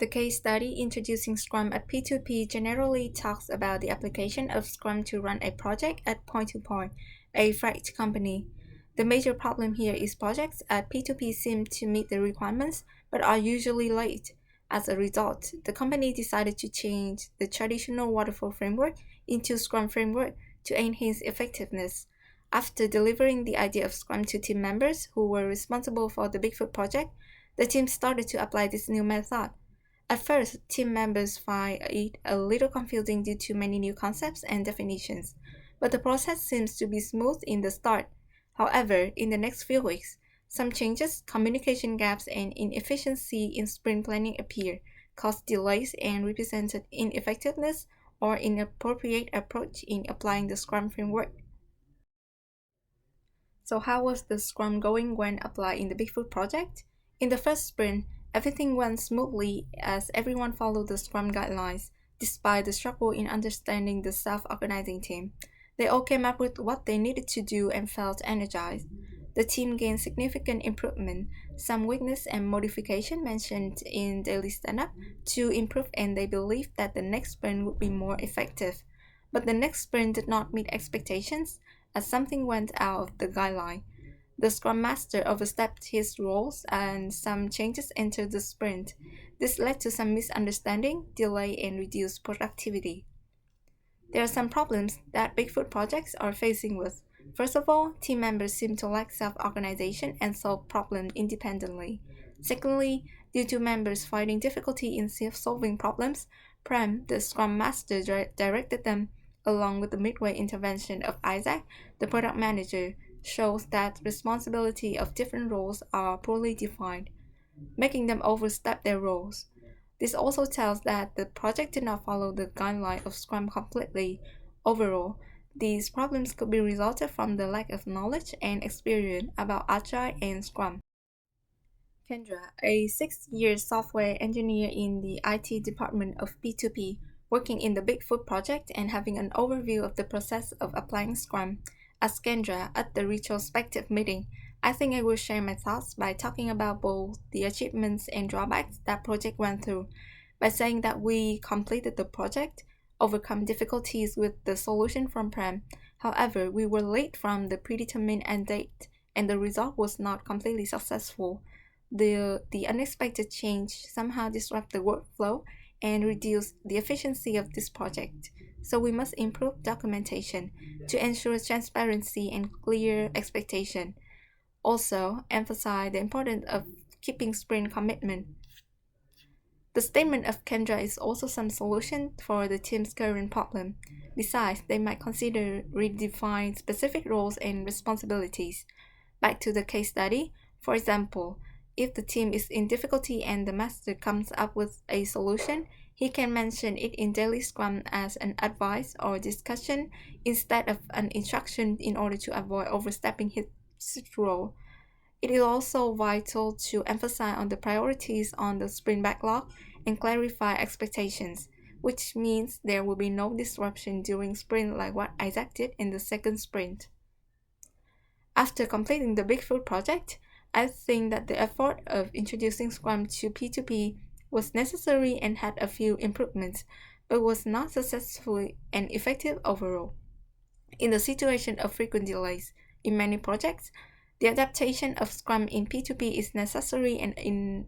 The case study Introducing Scrum at P2P generally talks about the application of Scrum to run a project at Point2Point, a freight company. The major problem here is projects at P2P seem to meet the requirements but are usually late. As a result, the company decided to change the traditional waterfall framework into Scrum framework to enhance effectiveness. After delivering the idea of Scrum to team members who were responsible for the Bigfoot project, the team started to apply this new method. At first, team members find it a little confusing due to many new concepts and definitions, but the process seems to be smooth in the start. However, in the next few weeks, some changes, communication gaps, and inefficiency in sprint planning appear, cause delays, and represented ineffectiveness or inappropriate approach in applying the Scrum framework. So how was the Scrum going when applied in the Bigfoot project? In the first sprint, everything went smoothly as everyone followed the Scrum guidelines, despite the struggle in understanding the self-organizing team. They all came up with what they needed to do and felt energized. The team gained significant improvement, some weakness and modification mentioned in daily stand-up to improve, and they believed that the next sprint would be more effective. But the next sprint did not meet expectations as something went out of the guideline. The Scrum Master overstepped his roles and some changes entered the sprint. This led to some misunderstanding, delay, and reduced productivity. There are some problems that Bigfoot projects are facing with. First of all, team members seem to lack self-organization and solve problems independently. Secondly, due to members finding difficulty in solving problems, Prem, the Scrum Master, directed them, along with the midway intervention of Isaac, the product manager, shows that responsibility of different roles are poorly defined, making them overstep their roles. This also tells that the project did not follow the guideline of Scrum completely. Overall, these problems could be resulted from the lack of knowledge and experience about Agile and Scrum. Kendra, a 6-year software engineer in the IT department of P2P, working in the Bigfoot project and having an overview of the process of applying Scrum, asked Kendra at the retrospective meeting, I think I will share my thoughts by talking about both the achievements and drawbacks that project went through, by saying that we completed the project, overcome difficulties with the solution from Prem. However, we were late from the predetermined end date, and the result was not completely successful. The unexpected change somehow disrupted the workflow and reduced the efficiency of this project. So we must improve documentation to ensure transparency and clear expectation. Also, emphasize the importance of keeping sprint commitment. The statement of Kendra is also some solution for the team's current problem. Besides, they might consider redefining specific roles and responsibilities. Back to the case study, for example, if the team is in difficulty and the master comes up with a solution, he can mention it in daily Scrum as an advice or discussion instead of an instruction in order to avoid overstepping his role. It is also vital to emphasize on the priorities on the sprint backlog and clarify expectations, which means there will be no disruption during sprint like what Isaac did in the second sprint. After completing the Bigfoot project, I think that the effort of introducing Scrum to P2P was necessary and had a few improvements, but was not successful and effective overall. In the situation of frequent delays in many projects, the adaptation of Scrum in P2P is necessary and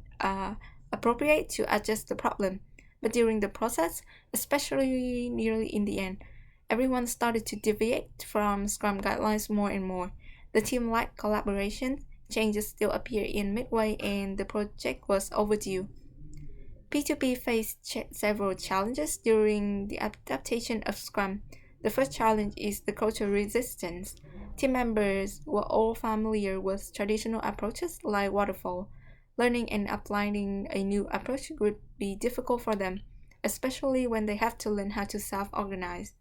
appropriate to adjust the problem. But during the process, especially nearly in the end, everyone started to deviate from Scrum guidelines more and more. The team lacked collaboration, changes still appeared in midway, and the project was overdue. P2P faced several challenges during the adaptation of Scrum. The first challenge is the cultural resistance. Team members were all familiar with traditional approaches like waterfall. Learning and applying a new approach would be difficult for them, especially when they have to learn how to self-organize.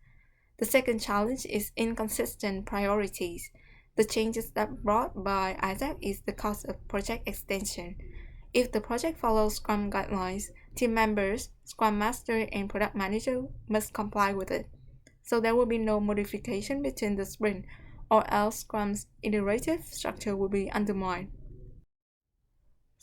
The second challenge is inconsistent priorities. The changes that brought by Isaac is the cost of project extension. If the project follows Scrum guidelines, team members, Scrum Master, and Product Manager must comply with it. So there will be no modification between the sprint, or else Scrum's iterative structure will be undermined.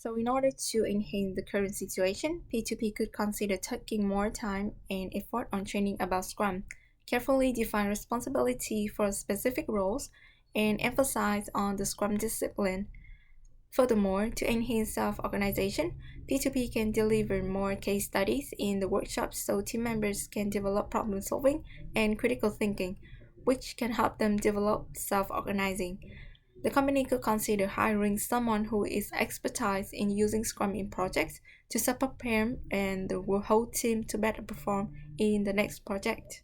So, in order to enhance the current situation, P2P could consider taking more time and effort on training about Scrum, carefully define responsibility for specific roles, and emphasize on the Scrum discipline. Furthermore, to enhance self-organization, P2P can deliver more case studies in the workshops so team members can develop problem solving and critical thinking, which can help them develop self-organizing. The company could consider hiring someone who is expertise in using Scrum in projects to support PM and the whole team to better perform in the next project.